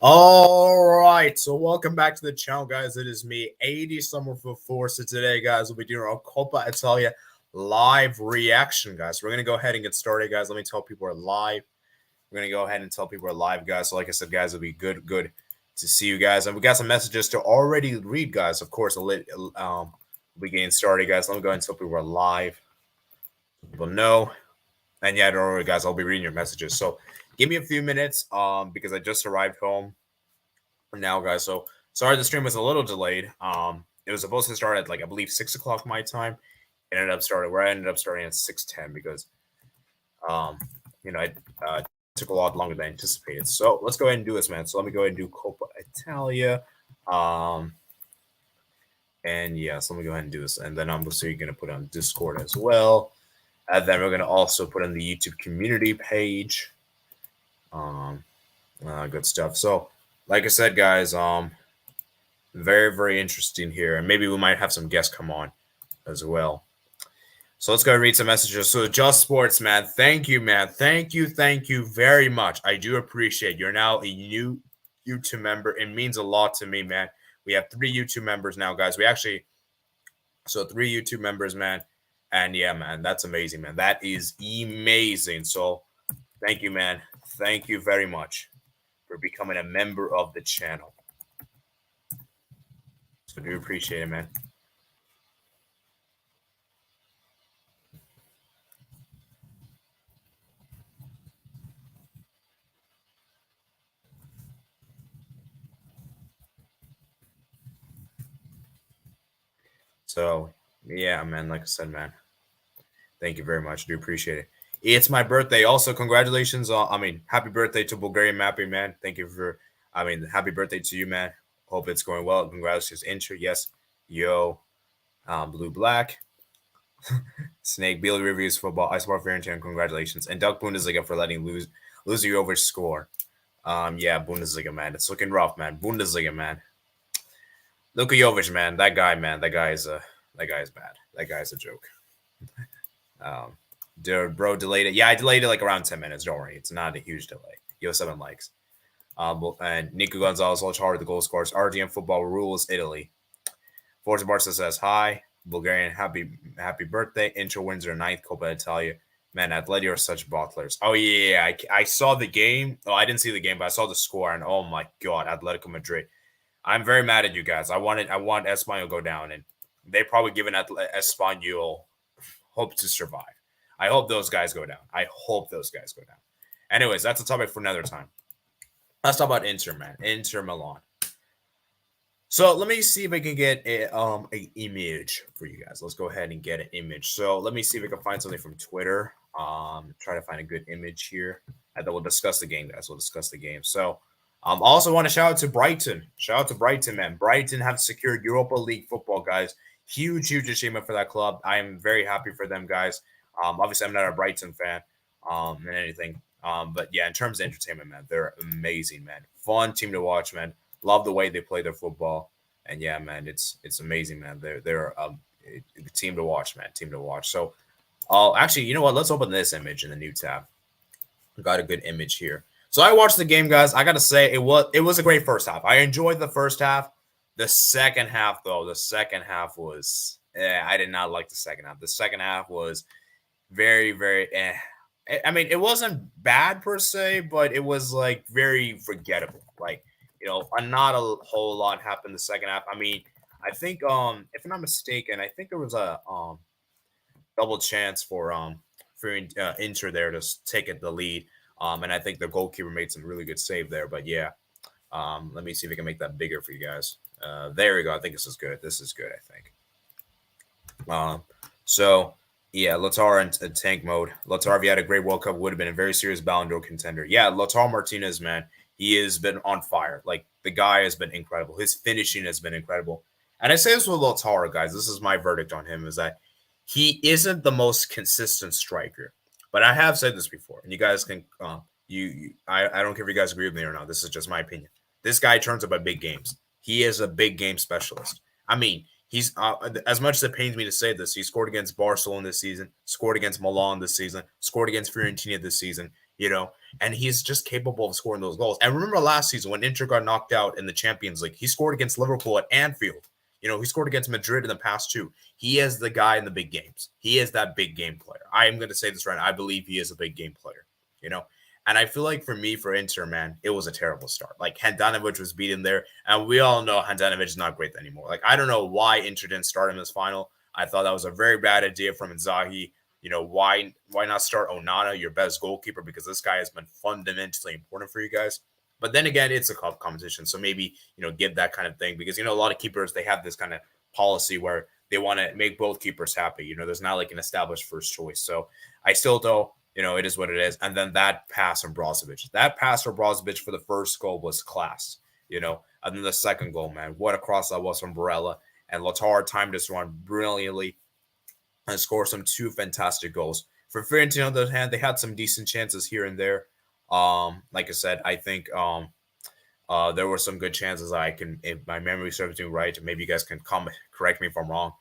All right, so welcome back to the channel, guys. It is me, 80 Summer for 4. So today, guys, we'll be doing our Coppa Italia live reaction, guys. We're going to go ahead and get started, guys. Let me tell people we're live. We're going to go ahead and tell people we're live, guys. So like I said, guys, it'll be good to see you guys. And we got some messages to already read, guys. Of course, we'll be getting started, guys. Let me go ahead and tell people we're live. People know. And yeah, don't worry, guys. I'll be reading your messages. So give me a few minutes because I just arrived home now, guys. So sorry the stream was a little delayed. It was supposed to start at, like, I believe 6 o'clock my time. It ended up starting at 6:10 because it took a lot longer than anticipated. So let's go ahead and do this, man. So let me go ahead and do Coppa Italia. And yeah, so let me go ahead and do this. And then I'm also going to put on Discord as well. And then we're going to also put on the YouTube community page. Good stuff. So like I said, guys, very, very interesting here. And maybe we might have some guests come on as well. So let's go read some messages. So Just Sports, man. Thank you, man. Thank you very much. I do appreciate it. You're now a new YouTube member. It means a lot to me, man. We have 3 YouTube members now, guys. 3 YouTube members, man. And yeah, man, that's amazing, man. That is amazing. So thank you, man. Thank you very much for becoming a member of the channel. So I do appreciate it, man. So yeah, man, like I said, man, thank you very much. I do appreciate it. It's my birthday. Also, congratulations. Happy birthday to Bulgarian Mapping, man. Thank you for, happy birthday to you, man. Hope it's going well. Congratulations, Inter. Yes. Yo, Blue Black. Snake, Billy Reviews Football. I support Fiorentina. Congratulations. And Duck Bundesliga for letting lose you over score. Yeah, Bundesliga, man. It's looking rough, man. Bundesliga, man. Luka Jovic, man. That guy is bad. That guy's a joke. Bro delayed it. Yeah, I delayed it like around 10 minutes. Don't worry. It's not a huge delay. You have 7 likes. And Nico Gonzalez, Lautaro, the goal scorers. RDM Football rules Italy. Forza Barca says hi. Bulgarian, happy birthday. Inter wins their 9th Coppa Italia. Man, Atleti are such bottlers. Oh, yeah. I saw the game. Oh, I didn't see the game, but I saw the score. And oh, my God, Atletico Madrid. I'm very mad at you guys. I want Espanyol to go down. And they probably given Espanyol hope to survive. I hope those guys go down. Anyways, that's a topic for another time. Let's talk about Inter, man. Inter Milan. So let me see if I can get an image for you guys. Let's go ahead and get an image. So let me see if I can find something from Twitter. Try to find a good image here. And then we'll discuss the game, guys. We'll discuss the game. So also want to shout out to Brighton. Shout out to Brighton, man. Brighton have secured Europa League football, guys. Huge achievement for that club. I am very happy for them, guys. Obviously, I'm not a Brighton fan and anything. But yeah, in terms of entertainment, man, they're amazing, man. Fun team to watch, man. Love the way they play their football. And yeah, man, it's amazing, man. They're a team to watch, man. Team to watch. So actually, you know what? Let's open this image in the new tab. Got a good image here. So I watched the game, guys. I gotta say it was a great first half. I enjoyed the first half. The second half, though, was I did not like the second half. The second half was very, very it wasn't bad per se, but it was like very forgettable. Like, not a whole lot happened the second half. I think if I'm not mistaken, I think there was a double chance for Inter there to take the lead. And I think the goalkeeper made some really good save there. But yeah, let me see if I can make that bigger for you guys. There we go. I think this is good. I think. So yeah, Lautaro in tank mode. Lautaro, if he had a great World Cup, would have been a very serious Ballon d'Or contender. Yeah, Lautaro Martinez, man, he has been on fire. Like, the guy has been incredible. His finishing has been incredible. And I say this with Lautaro, guys. This is my verdict on him, is that he isn't the most consistent striker. But I have said this before, and you guys can I don't care if you guys agree with me or not. This is just my opinion. This guy turns up at big games. He is a big game specialist. He's as much as it pains me to say this, he scored against Barcelona this season, scored against Milan this season, scored against Fiorentina this season. and he's just capable of scoring those goals. And remember last season when Inter got knocked out in the Champions League, he scored against Liverpool at Anfield. He scored against Madrid in the past too. He is the guy in the big games. He is that big game player. I am going to say this right now. I believe he is a big game player, And I feel like for me, for Inter, man, it was a terrible start. Like Handanovic was beaten there, and we all know Handanovic is not great anymore. Like I don't know why Inter didn't start him this final. I thought that was a very bad idea from Inzaghi. Why not start Onana, your best goalkeeper, because this guy has been fundamentally important for you guys. But then again, it's a cup competition, so maybe give that kind of thing because a lot of keepers they have this kind of policy where they want to make both keepers happy. There's not like an established first choice. So I still though. It is what it is. And then that pass from Brozovic. That pass from Brozovic for the first goal was class, And then the second goal, man, what a cross that was from Barella. And Lautaro timed this one brilliantly and scored some two fantastic goals. For Fiorentina, on the other hand, they had some decent chances here and there. Like I said, I think there were some good chances. If my memory serves me right, maybe you guys can correct me if I'm wrong.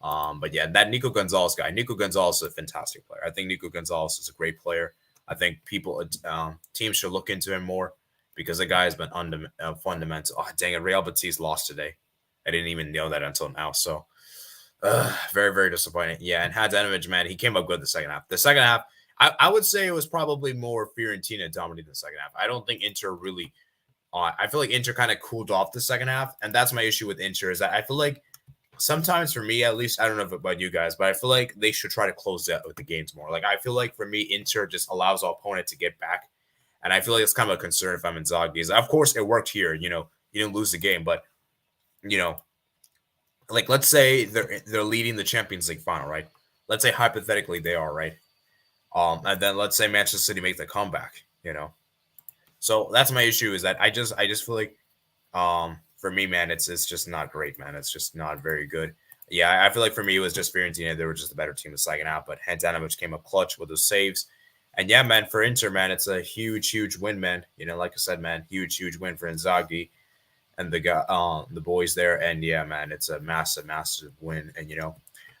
But yeah, that Nico Gonzalez guy. Nico Gonzalez is a fantastic player. I think Nico Gonzalez is a great player. I think teams should look into him more because the guy has been fundamental. Oh, dang it, Real Betis lost today. I didn't even know that until now. So very, very disappointing. Yeah, and Handanovic, man, he came up good the second half. The second half, I would say it was probably more Fiorentina dominating the second half. I don't think Inter really I feel like Inter kind of cooled off the second half, and that's my issue with Inter is that I feel like sometimes for me, at least, I don't know about you guys, but I feel like they should try to close out with the games more. Like, I feel like for me, Inter just allows our opponent to get back. And I feel like it's kind of a concern if I'm Inzaghi. Of course, it worked here. You didn't lose the game, but, like, let's say they're leading the Champions League final, right? Let's say hypothetically they are, right? And then let's say Manchester City makes the comeback, So that's my issue is that I just feel like, for me, man, it's just not great, man. It's just not very good. Yeah, I feel like for me, it was just Fiorentina. They were just a better team the second half, but Handanovic came up clutch with those saves. And yeah, man, for Inter, man, it's a huge, huge win, man. Like I said, man, huge, huge win for Inzaghi and the boys there. And yeah, man, it's a massive, massive win. And,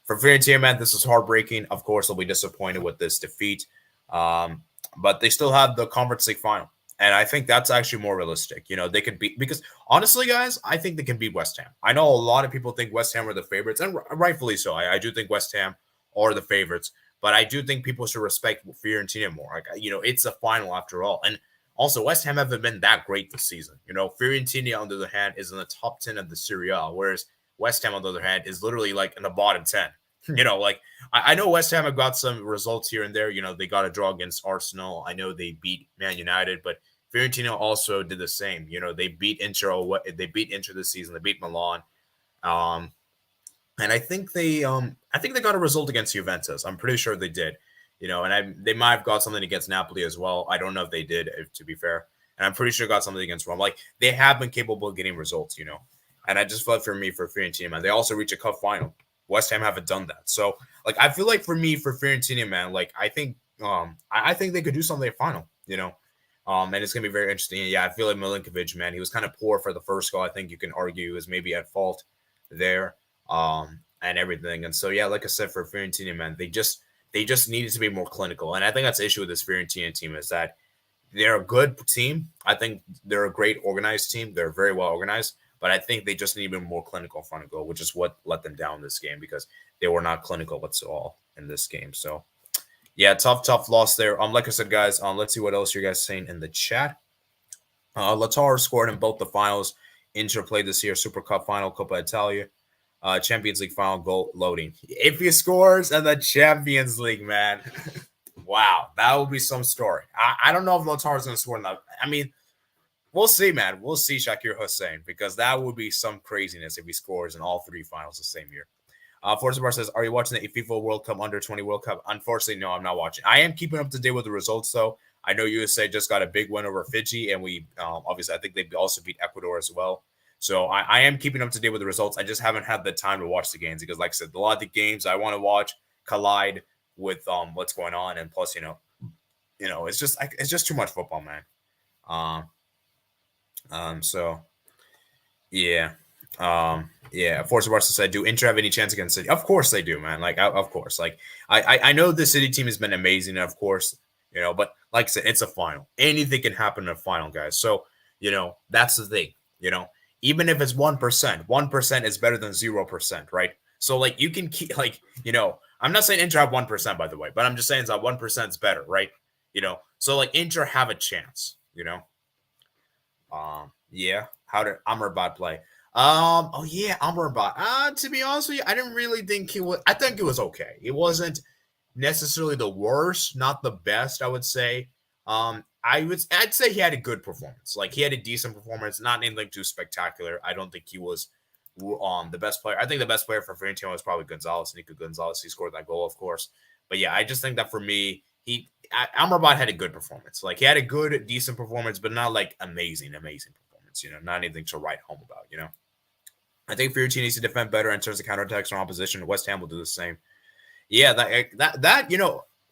for Fiorentina, man, this is heartbreaking. Of course, they'll be disappointed with this defeat. But they still have the Conference League final. And I think that's actually more realistic. They could beat because honestly, guys, I think they can beat West Ham. I know a lot of people think West Ham are the favorites, and rightfully so. I do think West Ham are the favorites, but I do think people should respect Fiorentina more. Like, it's a final after all. And also, West Ham haven't been that great this season. Fiorentina, on the other hand, is in the top 10 of the Serie A, whereas West Ham, on the other hand, is literally like in the bottom 10. I know West Ham have got some results here and there. They got a draw against Arsenal. I know they beat Man United, but Fiorentina also did the same. They beat Inter. This season. They beat Milan, and I think they got a result against Juventus. I'm pretty sure they did. And they might have got something against Napoli as well. I don't know if they did, to be fair. And I'm pretty sure got something against Rome. Like they have been capable of getting results. And I just felt for Fiorentina, man, they also reached a cup final. West Ham haven't done that. So, like, I feel like for Fiorentina, man, like I think they could do something at final. And it's going to be very interesting. Yeah, I feel like Milinkovic, man, he was kind of poor for the first goal. I think you can argue he was maybe at fault there and everything. And so, yeah, like I said, for Fiorentina, man, they just needed to be more clinical. And I think that's the issue with this Fiorentina team is that they're a good team. I think they're a great organized team. They're very well organized. But I think they just need to be more clinical in front of goal, which is what let them down this game because they were not clinical whatsoever in this game. So, yeah, tough loss there. Like I said, guys, let's see what else you guys are saying in the chat. Lautaro scored in both the finals. Inter played this year, Super Cup final, Coppa Italia, Champions League final, goal loading. If he scores in the Champions League, man, wow, that will be some story. I don't know if Lautaro's going to score in that. I mean, we'll see, man. We'll see Shakir Hussein because that would be some craziness if he scores in all three finals the same year. Forza Bar says, are you watching the FIFA World Cup Under 20 World Cup? Unfortunately, no, I'm not watching. I am keeping up to date with the results, though. I know USA just got a big win over Fiji, and we obviously I think they also beat Ecuador as well. So I am keeping up to date with the results. I just haven't had the time to watch the games because, like I said, a lot of the games I want to watch collide with what's going on, and plus, it's just too much football, man. So yeah. Forza Barca said, do Inter have any chance against City? Of course they do, man. Like, of course. Like, I know the City team has been amazing, of course, but like I said, it's a final. Anything can happen in a final, guys. So, that's the thing. Even if it's 1%, 1% is better than 0%, right? So, like, you can keep, like, I'm not saying Inter have 1%, by the way, but I'm just saying that 1% is better, right? So, like, Inter have a chance, Yeah. How did Amrabat play? Oh yeah, Amrabat. To be honest with you, I didn't really think he was. I think it was okay. It wasn't necessarily the worst, not the best, I would say. I'd say he had a good performance. Like, he had a decent performance, not anything too spectacular. I don't think he was the best player. I think the best player for Fiorentina was probably Gonzalez, Nico Gonzalez. He scored that goal, of course. But yeah, I just think that for me, Amrabat had a good performance. Like, he had a good, decent performance, but not like amazing performance. Not anything to write home about. I think Fiorentina needs to defend better in terms of counterattacks and opposition. West Ham will do the same. Yeah,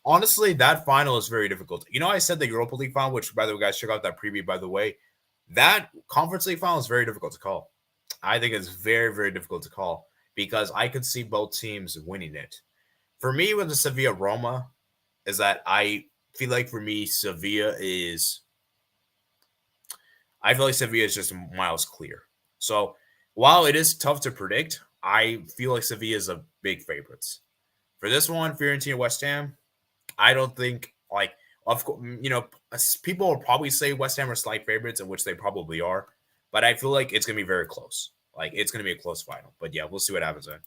honestly, that final is very difficult. I said the Europa League final, which, by the way, guys, check out that preview, by the way. That Conference League final is very difficult to call. I think it's very, very difficult to call because I could see both teams winning it. For me, with the Sevilla Roma, is that I feel like for me, Sevilla is just miles clear. So while it is tough to predict, I feel like Sevilla is a big favorites. For this one, Fiorentina West Ham, I don't think, like, of course, people will probably say West Ham are slight favorites, in which they probably are, but I feel like it's going to be very close. Like, it's going to be a close final. But yeah, we'll see what happens then.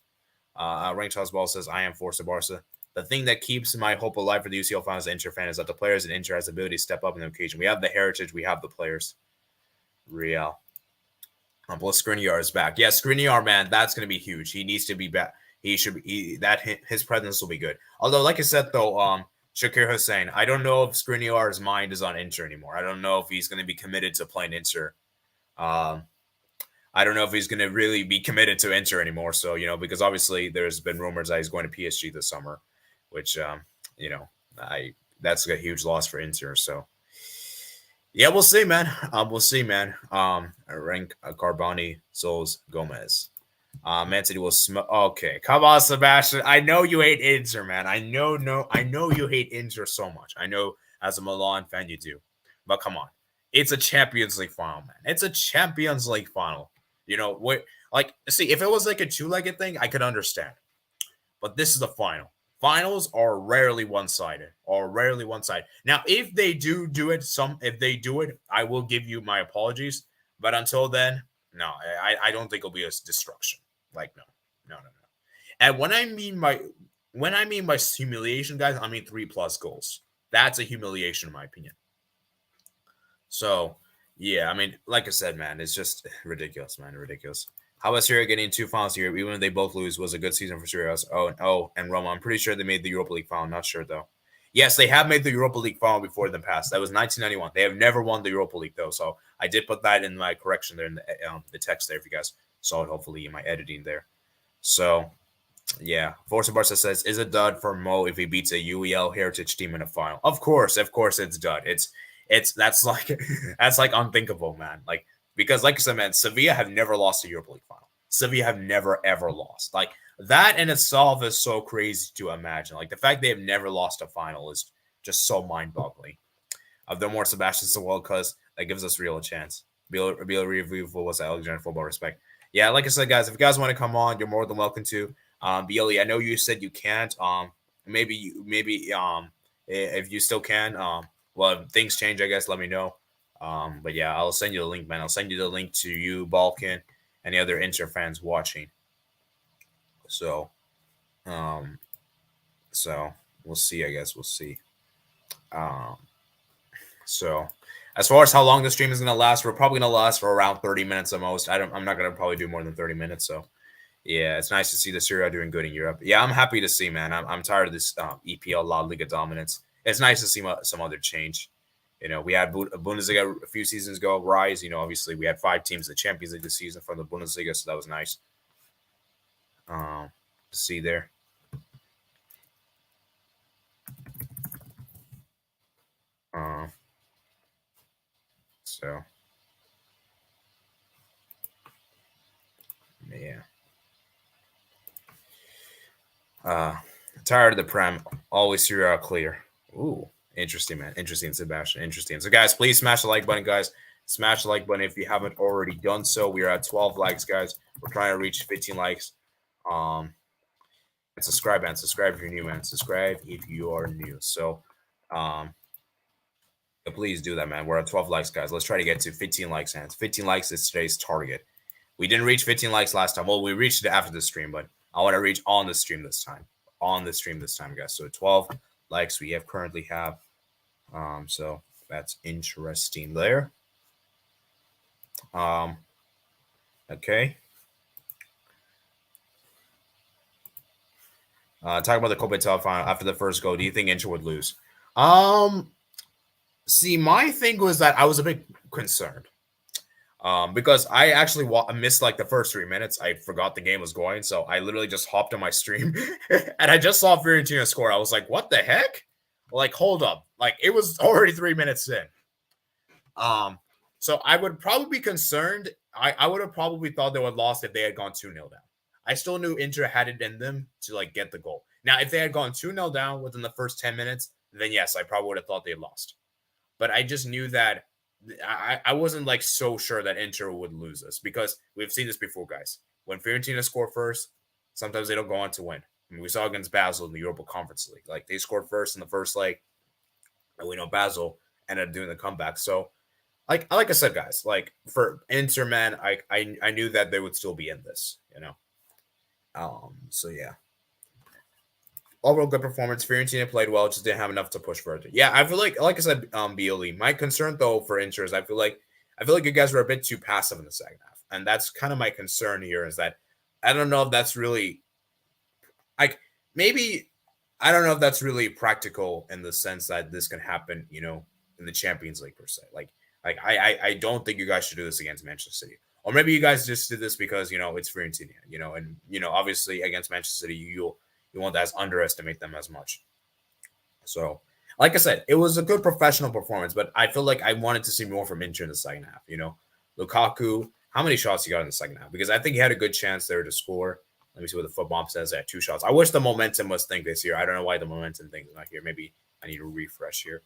Ranked House Ball says, I am forced to Barca. The thing that keeps my hope alive for the UCL finals as an Inter fan is that the players in Inter has the ability to step up in the occasion. We have the heritage, we have the players. Real. Plus Skriniar is back. Yeah, Skriniar, man, that's going to be huge. He needs to be back. He should be his presence will be good. Although, like I said, though, Shakir Hussein, I don't know if Skriniar's mind is on Inter anymore. I don't know if he's going to be committed to playing Inter. I don't know if he's going to really be committed to Inter anymore. So, because obviously there's been rumors that he's going to PSG this summer, which, that's a huge loss for Inter. So, yeah, we'll see, man. We'll see, man. Rank Carboni, Souls, Gomez. Man City will Okay, come on, Sebastian. I know you hate Inter, man. I know you hate Inter so much. I know as a Milan fan you do, but come on, it's a Champions League final, man. It's a Champions League final. See, if it was like a two-legged thing, I could understand, but this is the final. Finals are rarely one-sided. Now, if they do it, I will give you my apologies. But until then, no, I don't think it'll be a destruction. Like, no. And when I mean by humiliation, guys, I mean 3+ goals. That's a humiliation, in my opinion. So, yeah, I mean, like I said, man, it's just ridiculous, man, ridiculous. How about Syria getting 2 finals here, even if they both lose, was a good season for Syria. And Roma. I'm pretty sure they made the Europa League final. Not sure, though. Yes, they have made the Europa League final before in the past. That was 1991. They have never won the Europa League, though. So I did put that in my correction there in the text there, if you guys saw it, hopefully, in my editing there. So, yeah. Forza Barca says, is it dud for Mo if he beats a UEL heritage team in a final? Of course it's dud. That's like unthinkable, man. Like, because, like I said, man, Sevilla have never lost a Europa League final. Sevilla have never, ever lost. Like, that in itself is so crazy to imagine. Like, the fact they have never lost a final is just so mind-boggling. Of the more Sebastian's the world, because that gives us real chance. Be able to review what's Alexander football respect. Yeah, like I said, guys, if you guys want to come on, you're more than welcome to. BLE, I know you said you can't. Maybe if you still can, well, if things change, I guess, let me know. But yeah, I'll send you the link, man. I'll send you the link to you, Balkan, and the other Inter fans watching. So we'll see. I guess we'll see. So as far as how long the stream is gonna last, we're probably gonna last for around 30 minutes at most. I'm not gonna probably do more than 30 minutes. So yeah, it's nice to see the Serie A doing good in Europe. Yeah, I'm happy to see, man. I'm tired of this EPL La Liga dominance. It's nice to see some other change. We had Bundesliga a few seasons ago rise. Obviously we had 5 teams in the Champions League this season from the Bundesliga, so that was nice to see there. So yeah. Tired of the Prem. Always Serie A clear. Ooh, Interesting, man. Interesting, Sebastian. Interesting. So, guys, please smash the like button, guys. Smash the like button if you haven't already done so. We are at 12 likes, guys. We're trying to reach 15 likes. And subscribe, man. Subscribe if you're new, man. Subscribe if you are new. So, please do that, man. We're at 12 likes, guys. Let's try to get to 15 likes, man. 15 likes is today's target. We didn't reach 15 likes last time. Well, we reached it after the stream, but I want to reach on the stream this time. On the stream this time, guys. So 12 likes we currently have. So that's interesting there. Okay. Talking about the Coppa Italia final after the first goal. Do you think Inter would lose? See, my thing was that I was a bit concerned. Because I actually missed like the first 3 minutes. I forgot the game was going, so I literally just hopped on my stream and I just saw Fiorentina score. I was like, "What the heck?" Like, hold up! Like, it was already 3 minutes in. So I would probably be concerned. I would have probably thought they would have lost if they had gone 2-0 down. I still knew Inter had it in them to like get the goal. Now, if they had gone 2-0 down within the first 10 minutes, then yes, I probably would have thought they had lost. But I just knew that. I wasn't like so sure that Inter would lose this because we've seen this before, guys. When Fiorentina score first, sometimes they don't go on to win. I mean, we saw against Basel in the Europa Conference League. Like, they scored first in the first leg, and we know Basel ended up doing the comeback. So, like I said, guys, like for Inter, man, I knew that they would still be in this, you know. So yeah. Overall good performance. Fiorentina played well, just didn't have enough to push further. Yeah, I feel like I said, BLE. My concern though for Inter is I feel like you guys were a bit too passive in the second half, and that's kind of my concern here. Is that I don't know if that's really like maybe I don't know if that's really practical in the sense that this can happen, you know, in the Champions League per se. Like I don't think you guys should do this against Manchester City, or maybe you guys just did this because you know it's Fiorentina, you know, and you know obviously against Manchester City you won't underestimate them as much. So, like I said, it was a good professional performance, but I feel like I wanted to see more from Inter in the second half. You know, Lukaku, how many shots he got in the second half? Because I think he had a good chance there to score. Let me see what the football says. At 2 shots. I wish the momentum was thing this year. I don't know why the momentum thing is not here. Maybe I need to refresh here.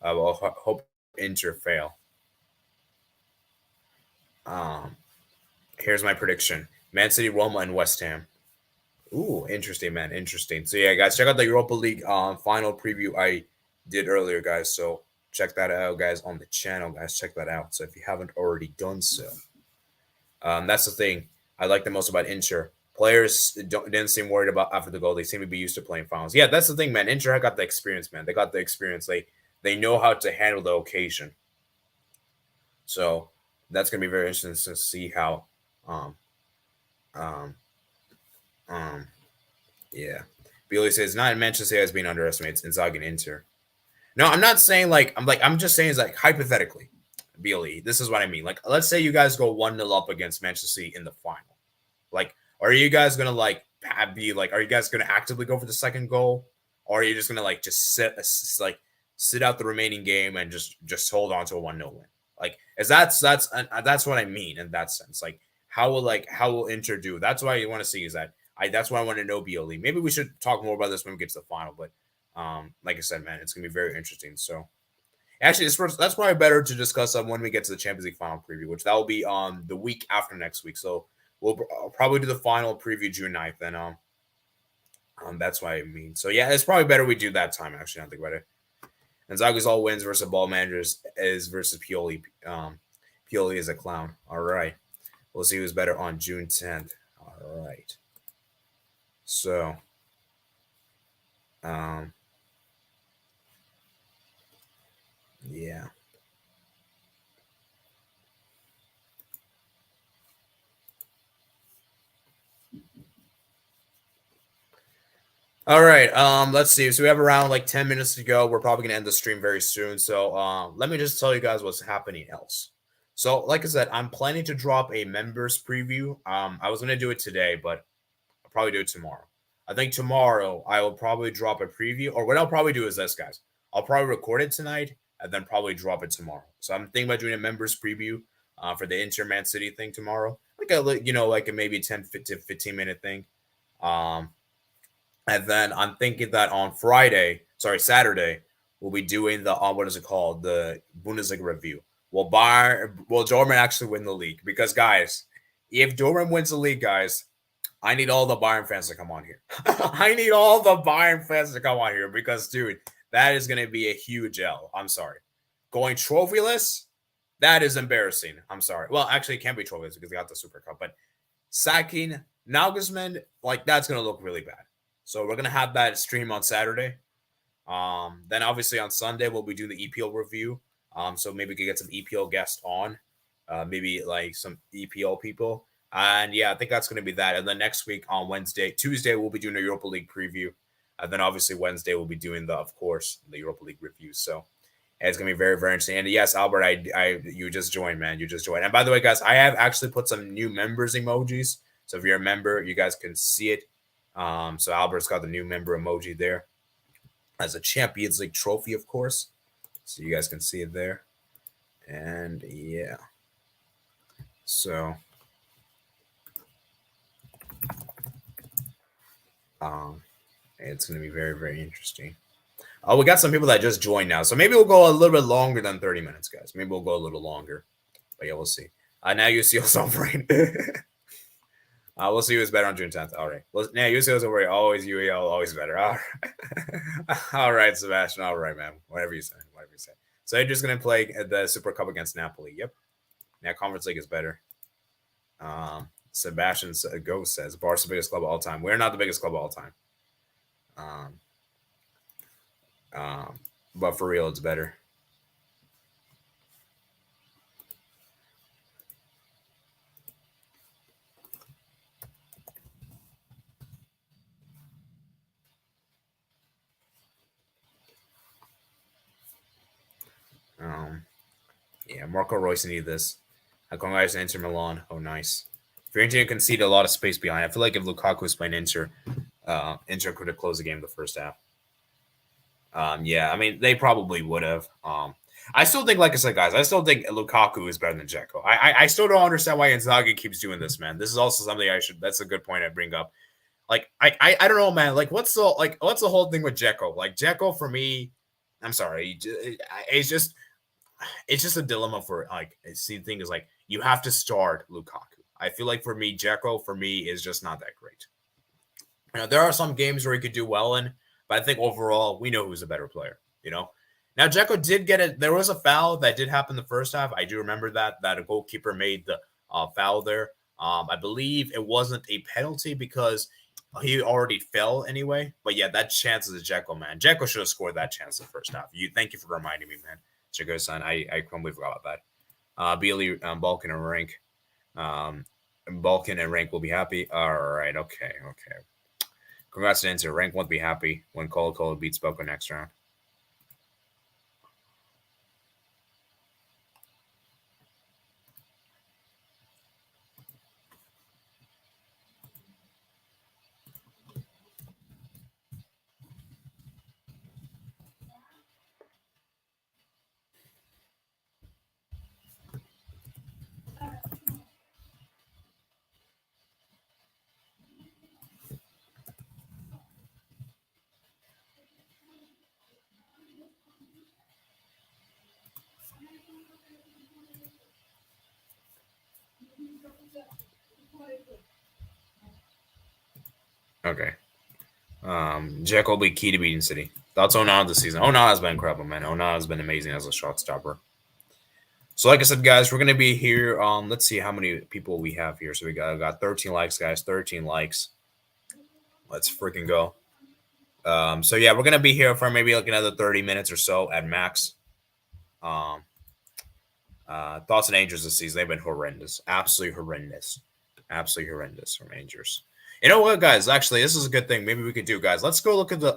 Well, hope Inter fail. Here's my prediction: Man City, Roma, and West Ham. Ooh, interesting, man. Interesting. So, yeah, guys, check out the Europa League final preview I did earlier, guys. So, check that out, guys, on the channel, guys. Check that out. So, if you haven't already done so, that's the thing I like the most about Inter. Players didn't seem worried about after the goal. They seem to be used to playing finals. Yeah, that's the thing, man. Inter got the experience, man. They got the experience. They know how to handle the occasion. So, that's going to be very interesting to see how yeah. Billy says not Manchester City has been underestimated. It's Inzaghi and Inter. No, I'm not saying I'm just saying it's like hypothetically, Billy. This is what I mean. Like, let's say you guys go 1-0 up against Manchester City in the final. Like, are you guys gonna are you guys gonna actively go for the second goal? Or are you just gonna just sit out the remaining game and just hold on to a 1-0 win? Like, that's what I mean in that sense. Like, how will Inter do? That's why you want to see is that that's why I want to know BLE. Maybe we should talk more about this when we get to the final. But like I said, man, it's gonna be very interesting. So actually, that's probably better to discuss when we get to the Champions League final preview, which that will be the week after next week. So we'll probably do the final preview June 9th. And that's why I mean. So yeah, it's probably better we do that time. Actually, I don't think about it. And Zaga's all wins versus ball managers is versus Pioli. Pioli is a clown. All right. We'll see who's better on June 10th. All right. So, yeah. All right. Let's see. So we have around 10 minutes to go. We're probably gonna end the stream very soon. So let me just tell you guys what's happening else. So, like I said, I'm planning to drop a members preview. I was gonna do it today, but I'll probably do it tomorrow. I think tomorrow I will probably drop a preview, or what I'll probably do is this, guys. I'll probably record it tonight and then probably drop it tomorrow. So I'm thinking about doing a members preview for the Inter Man City thing tomorrow, like a maybe 10 to 15 minute thing. And then I'm thinking that on Saturday, we'll be doing the what is it called? The Bundesliga review. Will Dortmund actually win the league? Because guys, if Dortmund wins the league, guys, I need all the Bayern fans to come on here. I need all the Bayern fans to come on here because, dude, that is going to be a huge L. I'm sorry. Going trophyless, that is embarrassing. I'm sorry. Well, actually, it can't be trophyless because they got the Super Cup. But sacking Nagelsmann, like, that's going to look really bad. So we're going to have that stream on Saturday. Then, obviously, on Sunday, we'll be doing the EPL review. So maybe we could get some EPL guests on. Maybe, like, some EPL people. And yeah, I think that's going to be that. And then next week on Tuesday, we'll be doing a Europa League preview. And then obviously Wednesday, we'll be doing the Europa League review. So it's going to be very, very interesting. And yes, Albert, you just joined, man. You just joined. And by the way, guys, I have actually put some new members emojis. So if you're a member, you guys can see it. So Albert's got the new member emoji there as a Champions League trophy, of course. So you guys can see it there. And yeah. So it's going to be very, very interesting. Oh, we got some people that just joined now. So maybe we'll go a little bit longer than 30 minutes, guys. Maybe we'll go a little longer. But yeah, we'll see. Now UCL's offering. We'll see who's better on June 10th. All right. Well, now UCL's over. Always UEL, always better. All right. All right, Sebastian. All right, man. Whatever you say. Whatever you say. So you're just going to play the Super Cup against Napoli. Yep. Now Conference League is better. Sebastian Ghost says Barca's the biggest club of all time. We're not the biggest club of all time. But for real, it's better. Yeah, Marco Reus need this. Congrats to Inter Milan. Oh, nice. Fiorentina conceded a lot of space behind. I feel like if Lukaku was playing Inter, Inter could have closed the game the first half. Yeah, I mean, they probably would have. I still think, like I said, guys, I still think Lukaku is better than Dzeko. I still don't understand why Inzaghi keeps doing this, man. This is also something that's a good point I bring up. Like, I don't know, man. Like, what's the whole thing with Dzeko? Like, Dzeko for me, I'm sorry, it's just a dilemma for like. See, the thing is like you have to start Lukaku. I feel like for me, Dzeko for me is just not that great. You know, there are some games where he could do well in, but I think overall we know who's a better player. You know, now Dzeko did get it. There was a foul that did happen the first half. I do remember that a goalkeeper made the foul there. I believe it wasn't a penalty because he already fell anyway. But yeah, that chance is a Dzeko, man. Dzeko should have scored that chance the first half. Thank you for reminding me, man. Chico-san, I completely forgot about that. Beely, Balkan, and Rank. Balkan and Rank will be happy. All right, okay. Congrats to Inter. Rank won't be happy when Colo-Colo beats Boca next round. Okay. Jack will be key to beating City. Thoughts Onana this season. Onana has been incredible, man. Onana has been amazing as a shot stopper. So, like I said, guys, we're gonna be here. Let's see how many people we have here. So we got 13 likes, guys. 13 likes. Let's freaking go. So yeah, we're gonna be here for maybe like another 30 minutes or so at max. Thoughts and Angels this season, they've been horrendous. Absolutely horrendous from Angels. You know what, guys? Actually, this is a good thing. Maybe we could do, guys. Let's go look at the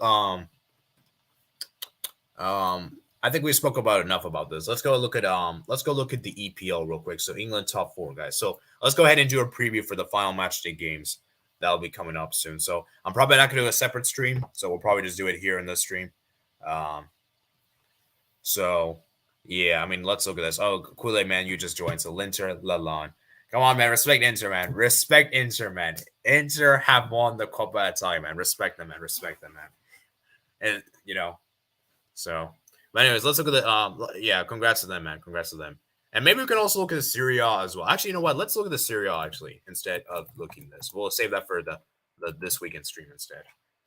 I think we spoke about enough about this. Let's go look at the EPL real quick. So England top 4, guys. So let's go ahead and do a preview for the final match day games. That'll be coming up soon. So I'm probably not gonna do a separate stream. So we'll probably just do it here in this stream. So yeah, I mean, let's look at this. Oh, Kool-Aid man, you just joined. So Linter, Lalon. Come on, man. Respect Inter, man. Respect Inter, man. Inter have won the Coppa Italia, man. Respect them, man. And, you know, so But anyways, let's look at the yeah, congrats to them, man. Congrats to them. And maybe we can also look at the Serie A as well. Actually, you know what? Let's look at the Serie A actually instead of looking at this. We'll save that for the this weekend stream instead.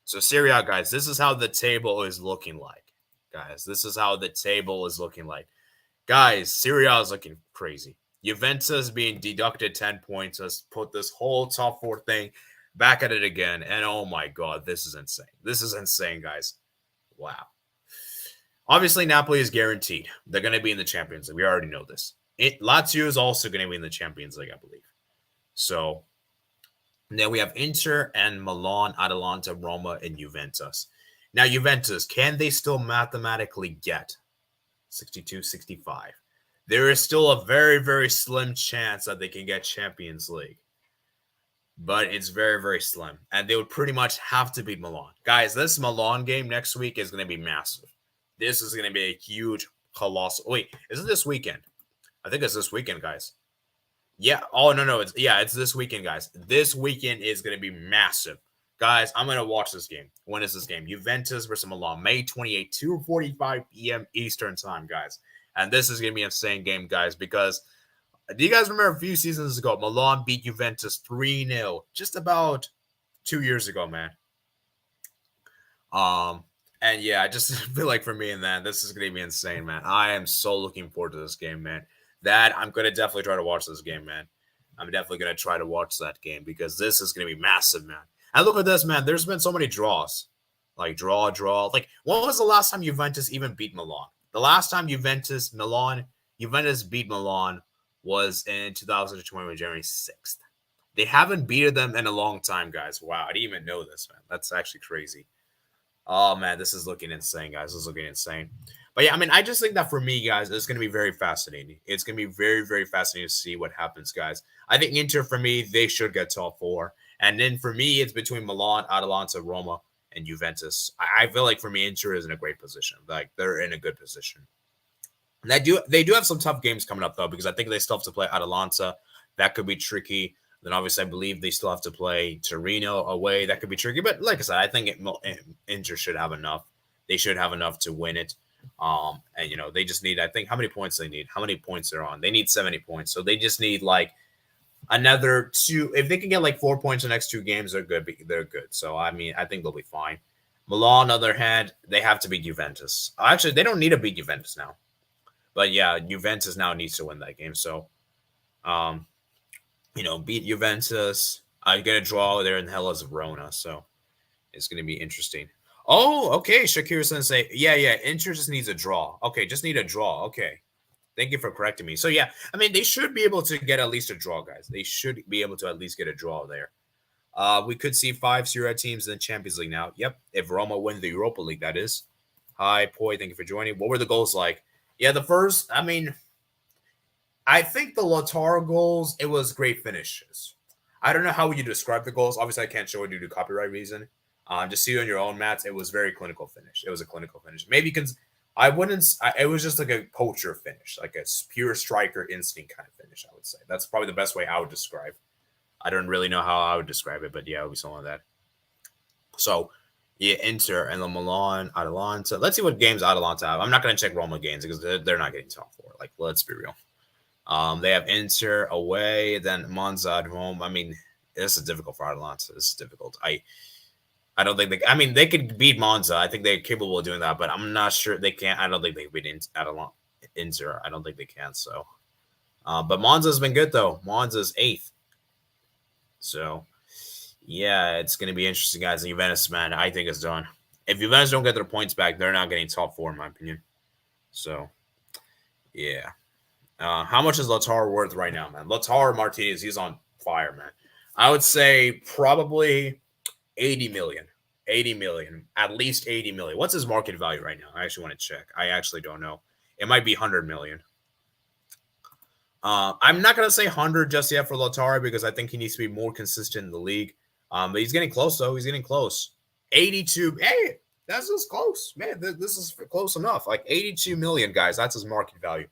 So Serie A, guys, this is how the table is looking like. Guys, this is how the table is looking like. Guys, Serie A is looking crazy. Juventus being deducted 10 points has put this whole top four thing back at it again. And oh my God, this is insane. This is insane, guys. Wow. Obviously, Napoli is guaranteed. They're going to be in the Champions League. We already know this. Lazio is also going to be in the Champions League, I believe. So then we have Inter and Milan, Atalanta, Roma, and Juventus. Now, Juventus, can they still mathematically get 62, 65? There is still a very, very slim chance that they can get Champions League. But it's very, very slim. And they would pretty much have to beat Milan. Guys, this Milan game next week is going to be massive. This is going to be a huge, colossal. Wait, is it this weekend? I think it's this weekend, guys. Yeah. Oh, no. It's this weekend, guys. This weekend is going to be massive. Guys, I'm going to watch this game. When is this game? Juventus versus Milan, May 28, 2:45 p.m. Eastern time, guys. And this is going to be an insane game, guys, because do you guys remember a few seasons ago, Milan beat Juventus 3-0 just about 2 years ago, man. And yeah, I just feel like for me and that, this is going to be insane, man. I am so looking forward to this game, man. That I'm going to definitely try to watch this game, man. I'm definitely going to try to watch that game because this is going to be massive, man. And look at this, man. There's been so many draws. Like, draw. Like, when was the last time Juventus even beat Milan? The last time Juventus beat Milan was in 2021, January 6th. They haven't beaten them in a long time, guys. Wow, I didn't even know this, man. That's actually crazy. Oh, man, this is looking insane, guys. This is looking insane. But, yeah, I mean, I just think that for me, guys, it's going to be very fascinating. It's going to be very, very fascinating to see what happens, guys. I think Inter, for me, they should get top four. And then for me, it's between Milan, Atalanta, Roma, and Juventus. I feel like for me, Inter is in a great position. Like, they're in a good position. And they do have some tough games coming up, though, because I think they still have to play Atalanta. That could be tricky. Then, obviously, I believe they still have to play Torino away. That could be tricky. But like I said, I think Inter should have enough. They should have enough to win it. And, you know, they just need, I think, how many points they need? How many points they're on? They need 70 points. So they just need, like, another 2. If they can get, like, 4 points in the next 2 games, they're good. They're good. So, I mean, I think they'll be fine. Milan, on the other hand, they have to beat Juventus. Actually, they don't need to beat Juventus now. But, yeah, Juventus now needs to win that game. So, you know, beat Juventus. I get a draw there in Hellas Verona. So, it's going to be interesting. Oh, okay. Shakir Sensei. Yeah. Inter just needs a draw. Okay, just need a draw. Okay. Thank you for correcting me. So, yeah, I mean, they should be able to get at least a draw, guys. They should be able to at least get a draw there. We could see 5 Serie A teams in the Champions League now. Yep, if Roma win the Europa League, that is. Hi, Poi. Thank you for joining. What were the goals like? Yeah, the first, I mean, I think the Lautaro goals, it was great finishes. I don't know how you describe the goals. Obviously, I can't show it due to copyright reason. Just see it on your own, Matt. It was very clinical finish. It was a clinical finish. Maybe because it was just like a culture finish, like a pure striker instinct kind of finish, I would say. That's probably the best way I would describe. I don't really know how I would describe it, but yeah, it would be something like that. So, yeah, Inter and the Milan, Atalanta. Let's see what games Atalanta have. I'm not going to check Roma games because they're not getting top 4. Like, let's be real. They have Inter away, then Monza at home. I mean, this is difficult for Atalanta. This is difficult. I don't think they could beat Monza. I think they're capable of doing that, but I'm not sure they can't. I don't think they can beat Inter. I don't think they can. So, but Monza's been good though. Monza's 8th. So, yeah, it's going to be interesting, guys. And Juventus, man, I think it's done. If Juventus don't get their points back, they're not getting top 4, in my opinion. So, yeah. How much is Lautaro worth right now, man? Lautaro Martinez, he's on fire, man. I would say probably 80 million. 80 million. At least 80 million. What's his market value right now? I actually want to check. I actually don't know. It might be 100 million. I'm not going to say 100 just yet for Lautaro because I think he needs to be more consistent in the league. But he's getting close, though. He's getting close. 82. Hey, that's just close. Man, this is close enough. Like 82 million, guys. That's his market value.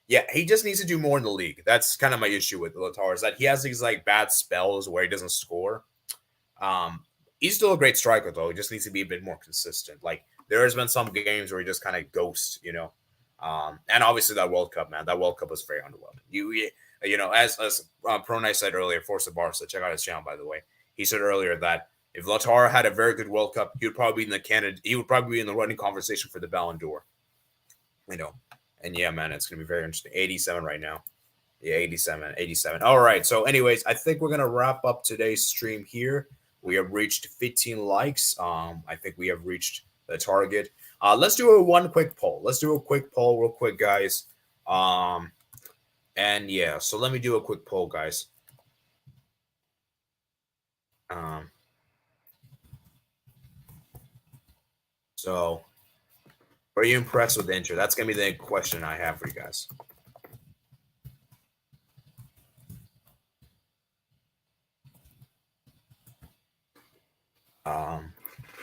Yeah, he just needs to do more in the league. That's kind of my issue with Lautaro is that he has these like bad spells where he doesn't score. He's still a great striker, though. He just needs to be a bit more consistent. Like there has been some games where he just kind of ghosts, and obviously that World Cup, man, that World Cup was very underwhelming. As Pronay said earlier, Force of Barca, check out his channel, by the way. He said earlier that if Lautaro had a very good World Cup, he would probably be in the running conversation for the Ballon d'Or. And yeah, man, it's gonna be very interesting. 87 right now. Yeah, 87. All right. So, anyways, I think we're gonna wrap up today's stream here. We have reached 15 likes. I think we have reached the target. Let's do one quick poll. Let's do a quick poll real quick, guys. And yeah, so let me do a quick poll, guys. So, are you impressed with Inter? That's going to be the question I have for you guys.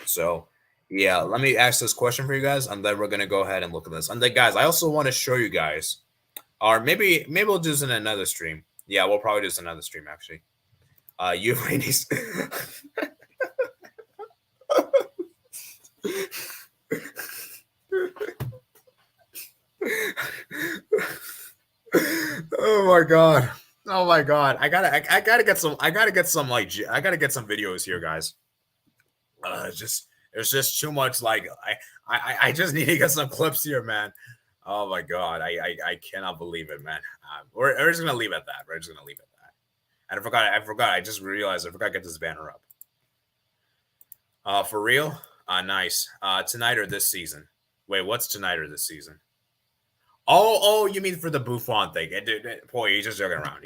So, yeah, let me ask this question for you guys, and then we're going to go ahead and look at this. And then, guys, I also want to show you guys, or maybe we'll do this in another stream. Yeah, we'll probably do this in another stream, actually. You ladies. Oh my god. I gotta get some videos here, guys. There's just too much. I just need to get some clips here, man. Oh my god. I cannot believe it, man. We're just gonna leave it at that. And I forgot. I just realized I forgot to get this banner up. For real? Nice. Tonight or this season? Wait, what's tonight or this season? Oh, you mean for the Buffon thing? Boy, he's just joking around.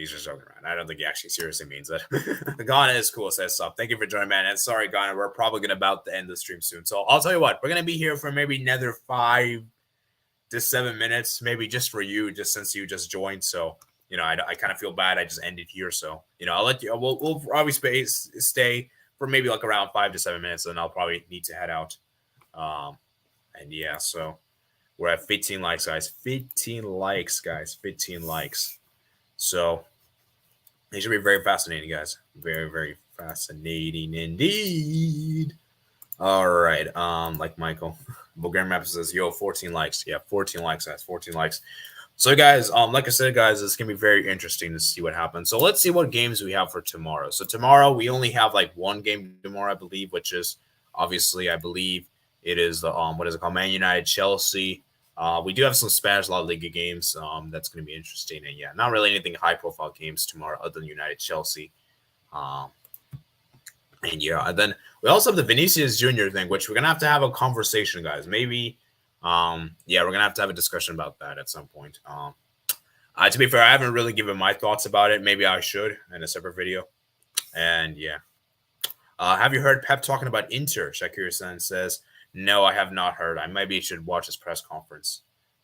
I don't think he actually seriously means it. Ghana is cool, says sub. Thank you for joining, man. And sorry, Ghana, we're probably going to about to end the stream soon. So I'll tell you what, we're going to be here for maybe another 5 to 7 minutes, maybe just for you, just since you just joined. So, I kind of feel bad. I just ended here. So, I'll let you, we'll probably stay for maybe like around 5 to 7 minutes, and I'll probably need to head out. And yeah, so we're at 15 likes, guys. 15 likes. So it should be very fascinating, guys. Very, very fascinating indeed. All right. Like Michael, Bulgarian Map says, yo, 14 likes. Yeah, 14 likes, guys. 14 likes. So, guys, like I said, guys, it's going to be very interesting to see what happens. So let's see what games we have for tomorrow. So tomorrow we only have like one game tomorrow, I believe, which is obviously, I believe it is the, what is it called? Man United, Chelsea. We do have some Spanish La Liga games. That's going to be interesting. And yeah, not really anything high profile games tomorrow other than United, Chelsea. And yeah, and then we also have the Vinicius Jr. thing, which we're going to have a conversation, guys. Maybe, yeah, we're going to have a discussion about that at some point. To be fair, I haven't really given my thoughts about it. Maybe I should in a separate video. And yeah. Have you heard Pep talking about Inter? Shakir-san says, no, I have not heard. I maybe should watch his press conference.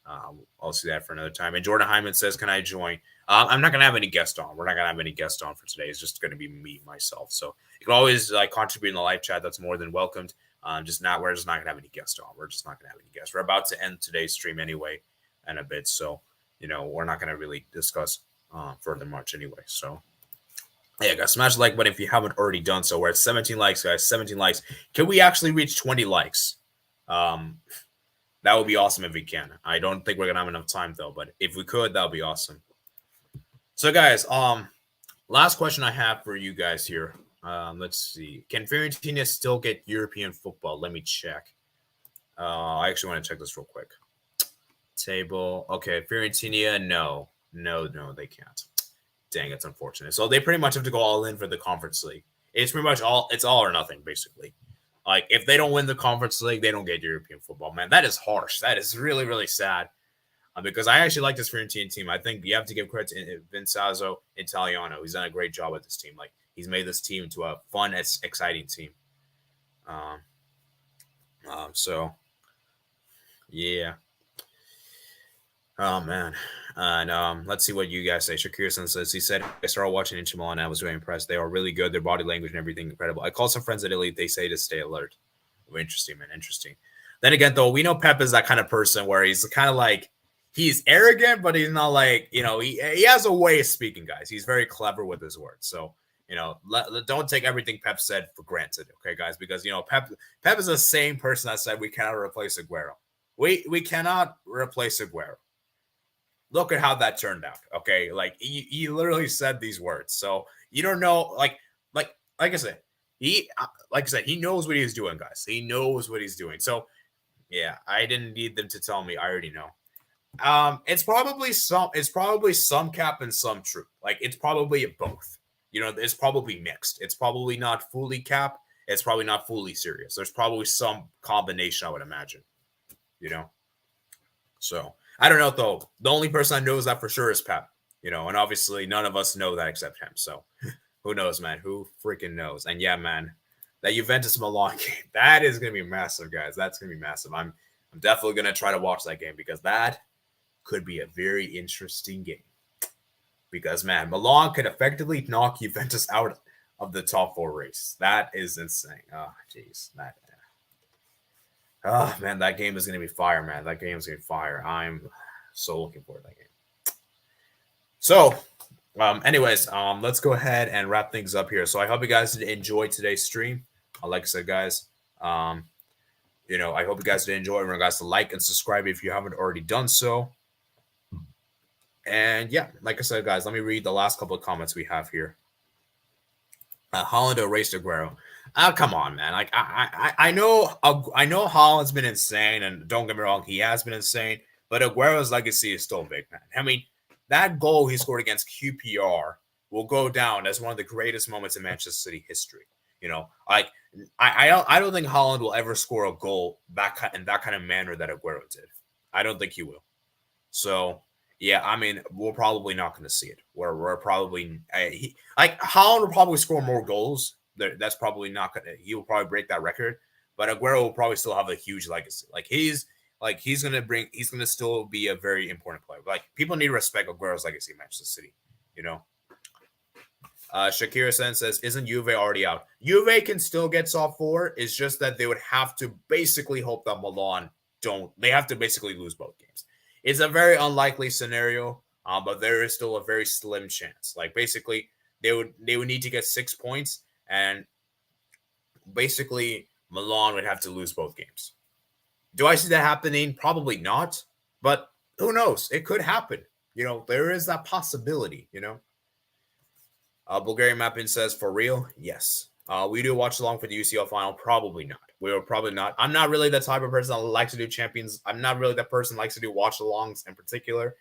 I'll see that for another time. And Jordan Hyman says, can I join? I'm not going to have any guest on. We're not going to have any guest on for today. It's just going to be me, myself. So you can always contribute in the live chat. That's more than welcomed. We're just not going to have any guests on. We're just not going to have any guests. We're about to end today's stream anyway in a bit. So, we're not going to really discuss further much anyway. So, yeah, guys, smash the like button if you haven't already done so. We're at 17 likes, guys. 17 likes. Can we actually reach 20 likes? That would be awesome if we can. I don't think we're gonna have enough time though, but if we could, that would be awesome. So, guys, last question I have for you guys here. Let's see. Can Fiorentina still get European football? Let me check. I actually want to check this real quick. Table. Okay, Fiorentina. No, they can't. Dang, it's unfortunate. So they pretty much have to go all in for the Conference League. It's pretty much all or nothing, basically. Like, if they don't win the Conference League, they don't get European football. Man, that is harsh. That is really, really sad. Because I actually like this Fiorentina team. I think you have to give credit to Vincenzo Italiano. He's done a great job with this team. Like, he's made this team to a fun, exciting team. So, yeah. Oh, man. And let's see what you guys say. Shakir-san says, he said, I started watching Inter Milan and I was very impressed. They are really good. Their body language and everything incredible. I called some friends at Italy. They say to stay alert. Oh, interesting, man. Interesting. Then again, though, we know Pep is that kind of person where he's kind of like, he's arrogant, but he's not like, he has a way of speaking, guys. He's very clever with his words. So, Don't take everything Pep said for granted, okay, guys? Because Pep is the same person that said we cannot replace Aguero. We cannot replace Aguero. Look at how that turned out, okay? Like he literally said these words, so you don't know, like I said, he knows what he's doing, guys. He knows what he's doing. So yeah, I didn't need them to tell me. I already know. It's probably some cap and some truth. Like it's probably both. It's probably mixed. It's probably not fully cap. It's probably not fully serious. There's probably some combination, I would imagine. So I don't know though. The only person I know is that for sure is Pep. And obviously none of us know that except him. So who knows, man? Who freaking knows? And yeah, man, that Juventus Milan game, that is gonna be massive, guys. That's gonna be massive. I'm definitely gonna try to watch that game because that could be a very interesting game. Because man, Milan could effectively knock Juventus out of the top 4 race. That is insane. Oh, jeez. Man, that game is gonna be fire, man. That game is gonna be fire. I'm so looking forward to that game. So, anyways, let's go ahead and wrap things up here. So I hope you guys did enjoy today's stream. Like I said, guys, I hope you guys did enjoy. Remember, guys, to like and subscribe if you haven't already done so. And yeah, like I said, guys, let me read the last couple of comments we have here. Haaland erased Aguero. Come on, man. Like I know Haaland's been insane, and don't get me wrong, he has been insane. But Aguero's legacy is still big, man. I mean, that goal he scored against QPR will go down as one of the greatest moments in Manchester City history. Like I don't think Haaland will ever score a goal in that kind of manner that Aguero did. I don't think he will. So yeah, I mean, we're probably not going to see it. We're probably Haaland will probably score more goals. That's probably not going to. He will probably break that record, but Aguero will probably still have a huge legacy. He's going to still be a very important player. Like people need to respect Aguero's legacy in Manchester City. Shakira Sen says, "Isn't Juve already out? Juve can still get top 4. It's just that they would have to basically hope that Milan don't. They have to basically lose both games." It's a very unlikely scenario, but there is still a very slim chance. Like basically, they would need to get 6 points, and basically Milan would have to lose both games. Do I see that happening? Probably not, but who knows? It could happen. There is that possibility. Bulgarian Mapping says, "For real, yes. We do watch along for the UCL final. Probably not. We will probably not. I'm not really the type of person that likes to do champions. I'm not really that person that likes to do watch-alongs in particular.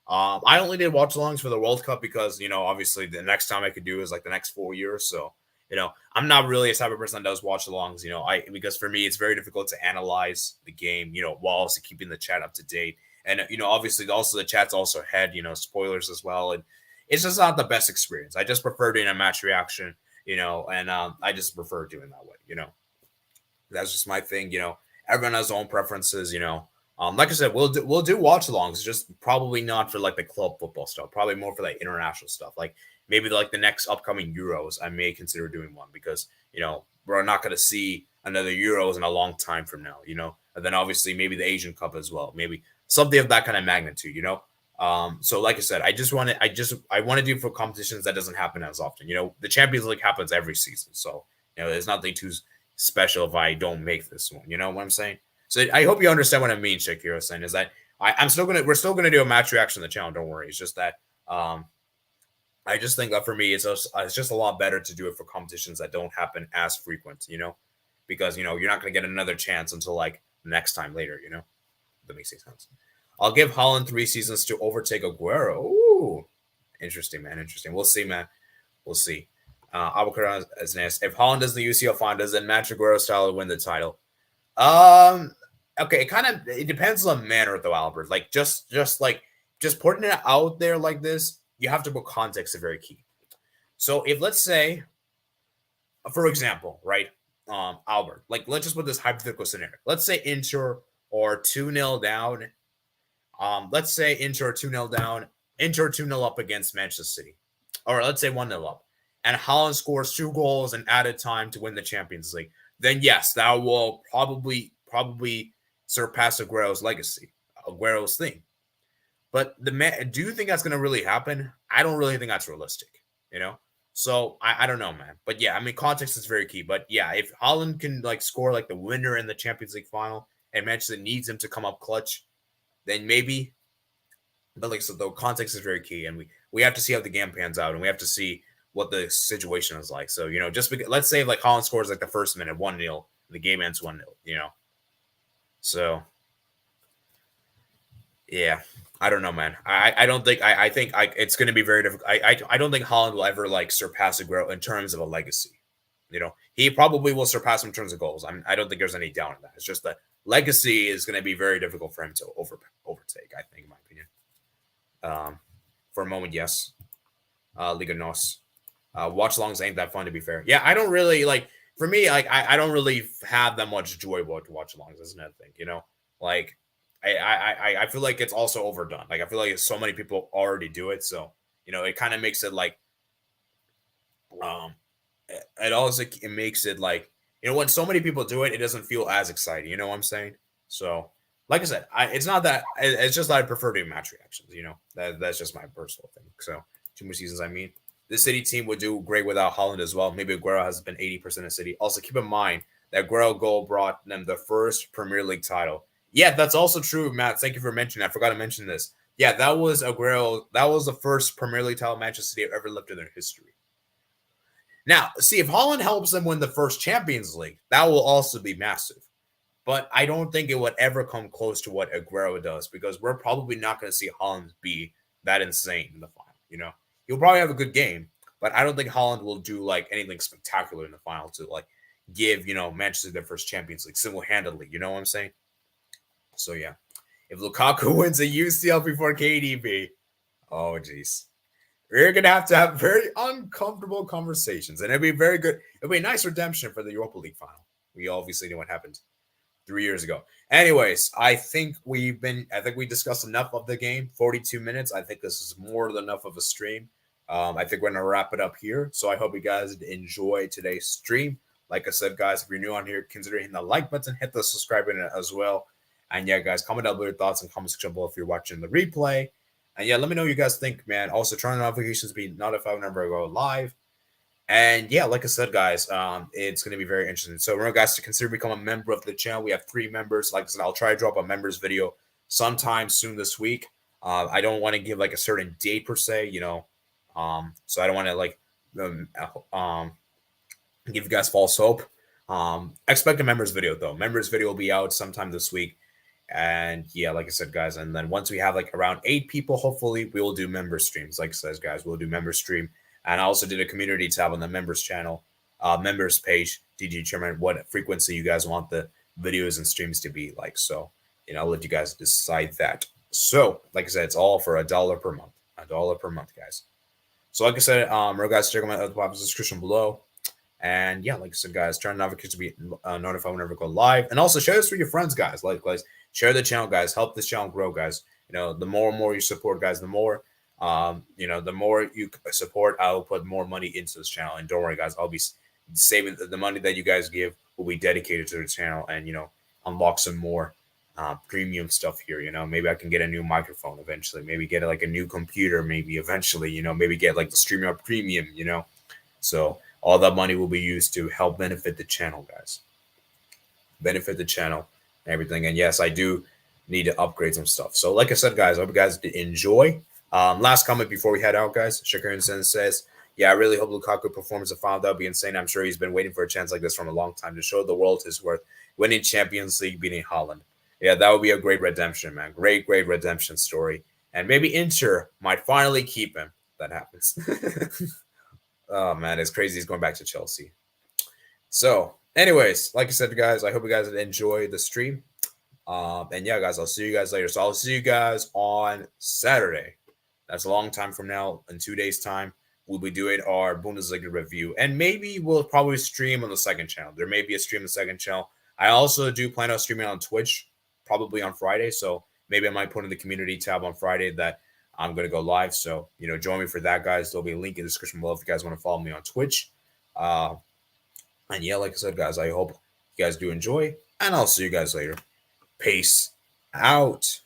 I only did watch-alongs for the World Cup because, obviously the next time I could do is like the next 4 years. So, I'm not really a type of person that does watch-alongs, because for me, it's very difficult to analyze the game, while also keeping the chat up to date. And, obviously also the chat's also had, spoilers as well. And it's just not the best experience. I just prefer doing a match reaction, and I just prefer doing that way, That's just my thing, Everyone has their own preferences, Like I said, we'll do watch-alongs, just probably not for like the club football stuff. Probably more for like international stuff. Like maybe like the next upcoming Euros, I may consider doing one because we're not going to see another Euros in a long time from now. And then obviously maybe the Asian Cup as well. Maybe something of that kind of magnitude. So like I said, I want to do for competitions that doesn't happen as often. The Champions League happens every season, so there's nothing too special if I don't make this one. You know what I'm saying? So I hope you understand what I mean, Shakira saying is that we're still gonna do a match reaction on the channel. Don't worry. It's just that I just think that for me it's just a lot better to do it for competitions that don't happen as frequent. Because you're not gonna get another chance until like next time later. That makes sense. I'll give Haaland 3 seasons to overtake Aguero. Ooh, interesting, man. Interesting. We'll see, man. We'll see. Albuquerque as nice. If Haaland does the UCL final, does then match Aguero's style to win the title? Okay. It depends on the manner though, Albert. Like just putting it out there like this, you have to put context is very key. So if let's say, for example, right, Albert, like let's just put this hypothetical scenario. Let's say Inter or 2-0 down. Let's say Inter 2-0 down, Inter 2-0 up against Manchester City. Or let's say 1-0 up. And Haaland scores 2 goals in added time to win the Champions League. Then yes, that will probably surpass Aguero's legacy, Aguero's thing. But do you think that's going to really happen? I don't really think that's realistic. So I don't know, man. But yeah, I mean, context is very key. But yeah, if Holland can like score like the winner in the Champions League final and Manchester needs him to come up clutch, then maybe. But like so, the context is very key, and we have to see how the game pans out, and we have to see what the situation is like. So just because, let's say like Holland scores like the first minute 1-0, the game ends 1-0. So yeah, I don't know, man. I don't think I think it's going to be very difficult. I don't think Holland will ever like surpass Aguero in terms of a legacy. He probably will surpass him in terms of goals. I don't think there's any doubt in that. It's just that legacy is going to be very difficult for him to overtake. I think, in my opinion. For a moment, yes. Liga Nos. Watch alongs ain't that fun, to be fair. Yeah, I don't really like. For me, like I don't really have that much joy watch alongs. That's another thing, Like I feel like it's also overdone. Like I feel like so many people already do it, so it kind of makes it like it makes it like when so many people do it, it doesn't feel as exciting. You know what I'm saying? So like I said, it's not that. It's just that I prefer doing match reactions. That's just my personal thing. So 2 more seasons. I mean, the City team would do great without Holland as well. Maybe Aguero has been 80% of City. Also, keep in mind that Aguero goal brought them the first Premier League title. Yeah, that's also true, Matt. Thank you for mentioning. I forgot to mention this. Yeah, that was Aguero. That was the first Premier League title Manchester City ever lifted in their history. Now, see, if Holland helps them win the first Champions League, that will also be massive. But I don't think it would ever come close to what Aguero does because we're probably not going to see Holland be that insane in the final. He'll probably have a good game, but I don't think Holland will do like anything spectacular in the final to like give Manchester their first Champions League single-handedly. You know what I'm saying? So yeah, if Lukaku wins a UCL before KDB, oh jeez, we're gonna have very uncomfortable conversations, and it'll be very good. It'll be a nice redemption for the Europa League final. We obviously know what happened 3 years ago. Anyways, I think we discussed enough of the game. 42 minutes. I think this is more than enough of a stream. I think we're gonna wrap it up here. So I hope you guys enjoy today's stream. Like I said, guys, if you're new on here, consider hitting the like button, hit the subscribe button as well. And yeah, guys, comment down below your thoughts in the comment section below if you're watching the replay. And yeah, let me know what you guys think, man. Also, turn on notifications to be notified whenever I go live. And yeah, like I said, guys, it's going to be very interesting. So remember, guys, to consider becoming a member of the channel. We have 3 members. Like I said, I'll try to drop a members video sometime soon this week. I don't want to give like a certain date per se, so I don't want to like give you guys false hope. Expect a members video though. Members video will be out sometime this week. And yeah, like I said, guys, and then once we have like around 8 people, hopefully we will do member streams. Like I said, guys, we'll do member stream. And I also did a community tab on the members channel, members page to determine what frequency you guys want the videos and streams to be like. So, I'll let you guys decide that. So, like I said, it's all for $1 per month. $1 per month, guys. So, like I said, remember, guys, check out my other podcast description below. And yeah, like I said, guys, turn on notifications to be notified whenever we go live. And also share this with your friends, guys. Like, guys, share the channel, guys. Help this channel grow, guys. The more and more you support, guys, the more the more you support, I'll put more money into this channel. And don't worry, guys, I'll be saving the money that you guys give will be dedicated to the channel and, unlock some more premium stuff here. Maybe I can get a new microphone eventually, maybe get like a new computer, maybe eventually, maybe get like the Streamyard Premium, so all that money will be used to help benefit the channel, guys. Benefit the channel and everything. And yes, I do need to upgrade some stuff. So like I said, guys, I hope you guys did enjoy. Last comment before we head out, guys. Shakarinson says, yeah, I really hope Lukaku performs a final. That would be insane. I'm sure he's been waiting for a chance like this from a long time to show the world his worth. Winning Champions League, beating Holland. Yeah, that would be a great redemption, man. Great redemption story. And maybe Inter might finally keep him. That happens. Oh, man, it's crazy he's going back to Chelsea. So, anyways, like I said, guys, I hope you guys enjoy the stream. And yeah, guys, I'll see you guys later. So I'll see you guys on Saturday. That's a long time from now. In 2 days' time, we'll be doing our Bundesliga review. And maybe we'll probably stream on the second channel. There may be a stream on the second channel. I also do plan on streaming on Twitch, probably on Friday. So maybe I might put in the community tab on Friday that I'm going to go live. So, join me for that, guys. There'll be a link in the description below if you guys want to follow me on Twitch. And yeah, like I said, guys, I hope you guys do enjoy. And I'll see you guys later. Peace out.